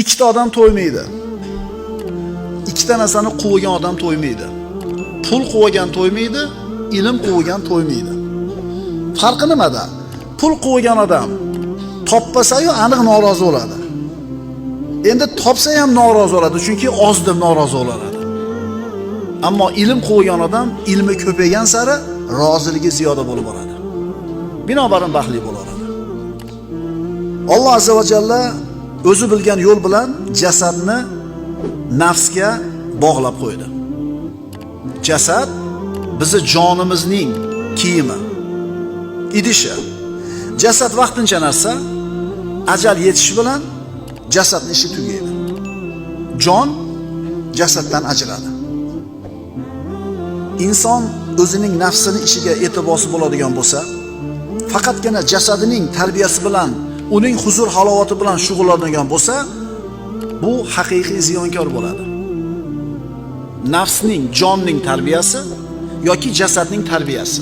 Ikkita odam to'ymaydi. Ikkita narsani quvigan odam to'ymaydi. Pul quvigan to'ymaydi, ilm quvigan to'ymaydi. Farqi nimada? Pul quvigan odam topmasa-yu aniq norozi bo'ladi. Endi topsa ham norozi bo'ladi, chunki oz deb norozi bo'ladi. Ammo ilm quvigan odam ilmi ko'paygan sari roziligi ziyoda bo'lib boradi. Binobarin baxtli bo'ladi. Alloh azza va jalla o'zi bilgan yo'l bilan jasadni nafsga bog'lab qo'ydi. Jasad bizi jonimizning kiyimi, idishi. Jasad vaqtincha narsa, ajal yetishi bilan jasadning ishi tugaydi. Jon jasaddan ajraladi. Inson o'zining nafsining ishiga e'tiborsiz bo'ladigan bo'lsa, faqatgina jasadining tarbiyasi bilan, uning huzur halovati bilan shug'ullanadigan bo'lsa, bu haqiqiy ziyonkor bo'ladi. Nafsning, jonning tarbiyasi yoki jasadning tarbiyasi.